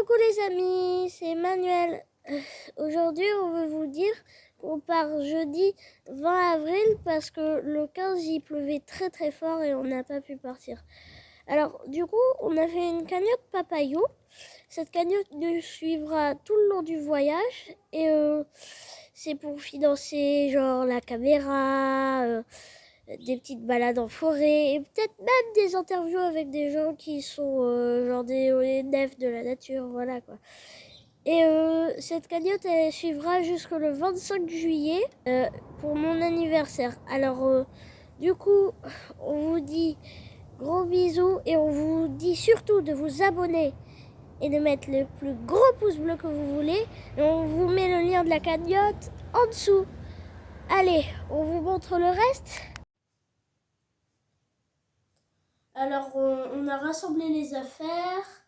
Coucou les amis, c'est Emmanuel. Aujourd'hui, on veut vous dire qu'on part jeudi 20 avril parce que le 15 il pleuvait très très fort et on n'a pas pu partir. Alors du coup, on a fait une cagnotte Papayou. Cette cagnotte nous suivra tout le long du voyage et c'est pour financer genre la caméra, des petites balades en forêt et peut-être même des interviews avec des gens qui sont genre des ONF de la nature, voilà quoi. Et cette cagnotte elle suivra jusqu'au le 25 juillet pour mon anniversaire. Alors du coup, on vous dit gros bisous et on vous dit surtout de vous abonner et de mettre le plus gros pouce bleu que vous voulez. Et on vous met le lien de la cagnotte en dessous. Allez, on vous montre le reste. Alors, on a rassemblé les affaires.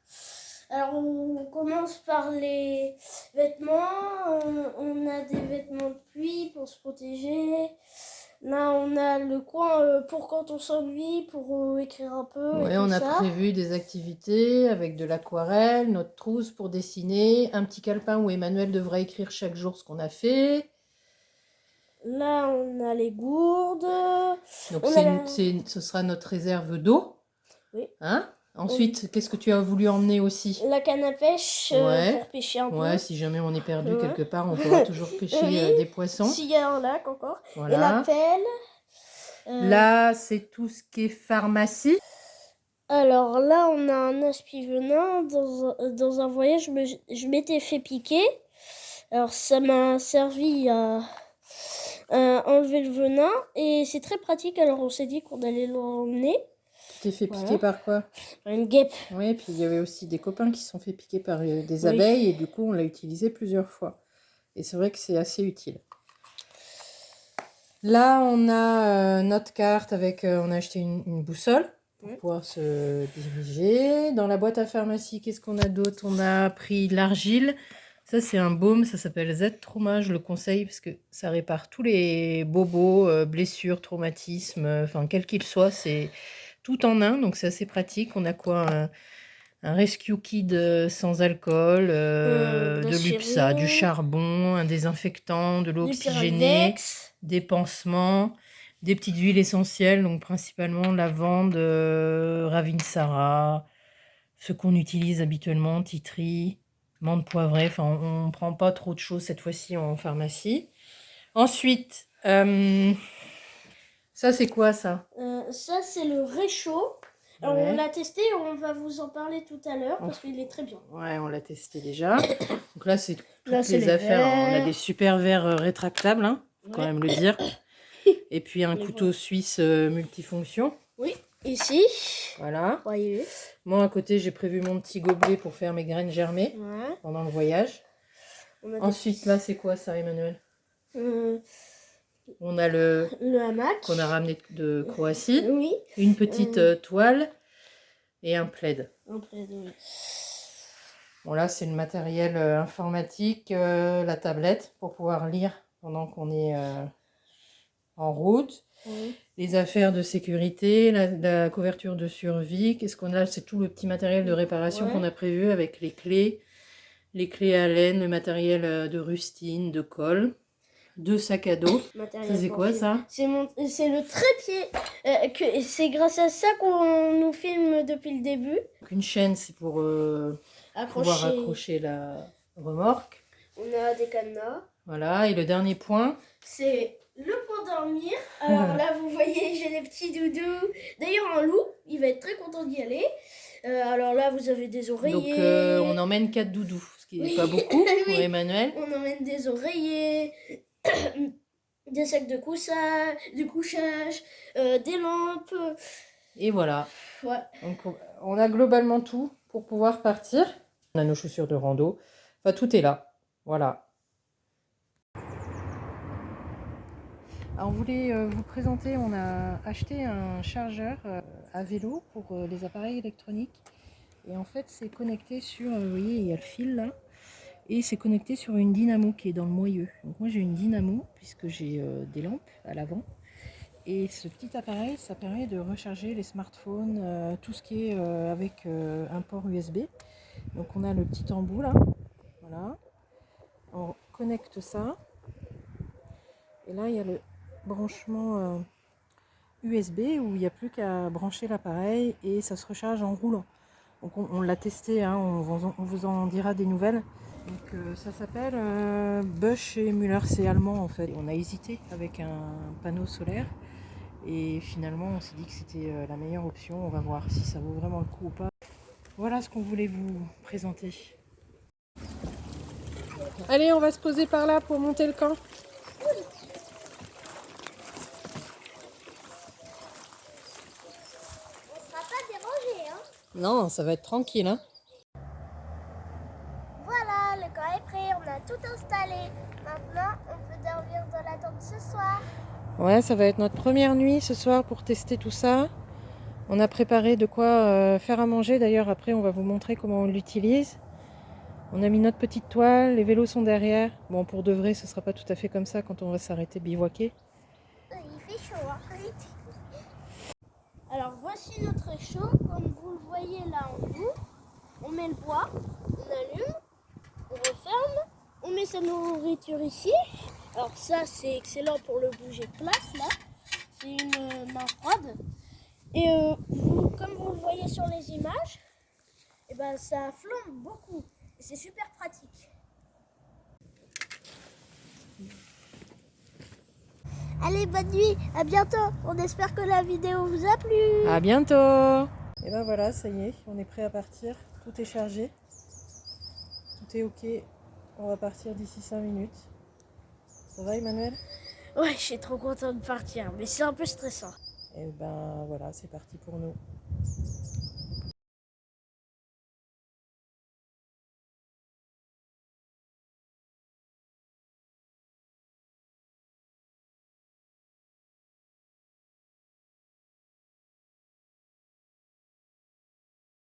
Alors, on commence par les vêtements. On a des vêtements de pluie pour se protéger. Là, on a le coin pour quand on s'ennuie, pour écrire un peu. Ouais, et on tout a ça. prévu des activités avec de l'aquarelle, notre trousse pour dessiner, un petit calepin où Emmanuel devra écrire chaque jour ce qu'on a fait. Là, on a les gourdes. Donc On a la... ce sera notre réserve d'eau. Oui. Hein? Ensuite, qu'est-ce que tu as voulu emmener aussi? La canne à pêche Ouais. pour pêcher un peu. Ouais, si jamais on est perdu Ouais. quelque part, on pourra toujours pêcher Oui, des poissons. s'il y a un lac encore. Voilà. Et la pelle. Là, c'est tout ce qui est pharmacie. Alors là, on a un aspi-venin. Dans un voyage, je m'étais fait piquer. Alors ça m'a servi à enlever le venin. Et c'est très pratique. Alors on s'est dit qu'on allait l'emmener. Tu t'es fait piquer par quoi? Une guêpe. Oui, puis il y avait aussi des copains qui se sont fait piquer par des abeilles. Et du coup, on l'a utilisé plusieurs fois. Et c'est vrai que c'est assez utile. Là, on a notre carte avec... on a acheté une boussole pour pouvoir se diriger. Dans la boîte à pharmacie, qu'est-ce qu'on a d'autre? On a pris de l'argile. Ça, c'est un baume. Ça s'appelle Z-Trauma. Je le conseille parce que ça répare tous les bobos, blessures, traumatismes, enfin, quel qu'il soit. C'est tout en un, donc c'est assez pratique. On a quoi? Un rescue kit sans alcool, de l'UPSA, du charbon, un désinfectant, de l'eau oxygénée, des pansements, des petites huiles essentielles, donc principalement lavande, ravinsara, ce qu'on utilise habituellement, titri, menthe poivrée. Enfin, on ne prend pas trop de choses cette fois-ci en pharmacie. Ensuite, ça c'est quoi ça? Ça c'est le réchaud. Alors, on l'a testé, on va vous en parler tout à l'heure parce qu'il est très bien. Ouais, on l'a testé déjà. Donc là, c'est toutes les affaires. Verres. On a des super verres rétractables, hein, faut quand même le dire. Et puis un couteau suisse multifonction. Oui, ici. Voilà. Voyez. Moi, à côté, j'ai prévu mon petit gobelet pour faire mes graines germées pendant le voyage. Ensuite, là, c'est quoi ça, Emmanuel? On a le hamac qu'on a ramené de Croatie. Oui. Une petite toile et un plaid. Un plaid, oui. Bon, là, c'est le matériel informatique, la tablette pour pouvoir lire pendant qu'on est en route. Oui. Les affaires de sécurité, la couverture de survie. Qu'est-ce qu'on a? C'est tout le petit matériel de réparation qu'on a prévu avec les clés à laine, le matériel de rustine, de colle. 2 sacs à dos. Ça, c'est quoi ça? C'est le trépied. C'est grâce à ça qu'on nous filme depuis le début. Donc, une chaîne, c'est pour pouvoir accrocher la remorque. On a des cadenas. Voilà, et le dernier point, c'est le point dormir. Alors là, vous voyez, j'ai des petits doudous. D'ailleurs, un loup, il va être très content d'y aller. Alors là, vous avez des oreillers. Donc, on emmène 4 doudous, ce qui n'est pas beaucoup pour Emmanuel. On emmène des oreillers, des sacs de couchage, des lampes. Et voilà. Ouais. Donc, on a globalement tout pour pouvoir partir. On a nos chaussures de rando. Enfin, tout est là. Voilà. Alors, on voulait vous présenter, on a acheté un chargeur à vélo pour les appareils électroniques. Et en fait, c'est connecté sur, vous voyez, il y a le fil là. Et c'est connecté sur une dynamo qui est dans le moyeu. Donc moi, j'ai une dynamo puisque j'ai des lampes à l'avant. Et ce petit appareil, ça permet de recharger les smartphones, tout ce qui est avec un port USB. Donc on a le petit embout là, voilà. On connecte ça. Et là, il y a le branchement USB où il n'y a plus qu'à brancher l'appareil et ça se recharge en roulant. Donc on l'a testé, hein, on vous en dira des nouvelles. Donc ça s'appelle Bosch et Müller, c'est allemand en fait. On a hésité avec un panneau solaire et finalement on s'est dit que c'était la meilleure option. On va voir si ça vaut vraiment le coup ou pas. Voilà ce qu'on voulait vous présenter. Allez, on va se poser par là pour monter le camp. On sera pas dérangé, hein. Non, ça va être tranquille, hein. Voilà, le camp est prêt, on a tout installé. Maintenant, on peut dormir dans la tente ce soir. Ouais, ça va être notre première nuit ce soir pour tester tout ça. On a préparé de quoi faire à manger. D'ailleurs, après, on va vous montrer comment on l'utilise. On a mis notre petite toile, les vélos sont derrière. Bon, pour de vrai, ce sera pas tout à fait comme ça quand on va s'arrêter bivouaquer. Il fait chaud, hein. Alors, voici notre réchaud. Comme vous le voyez là, on ouvre, on met le bois, on allume, on referme, on met sa nourriture ici. Alors ça, c'est excellent pour le bouger de place, là. C'est une main froide. Et comme vous le voyez sur les images, eh ben, ça flambe beaucoup. Et c'est super pratique. Allez, bonne nuit, à bientôt. On espère que la vidéo vous a plu. À bientôt! Et ben voilà, ça y est, on est prêt à partir. Tout est chargé. Tout est ok. On va partir d'ici 5 minutes. Ça va, Emmanuel? Ouais, je suis trop contente de partir, mais c'est un peu stressant. Et ben voilà, c'est parti pour nous.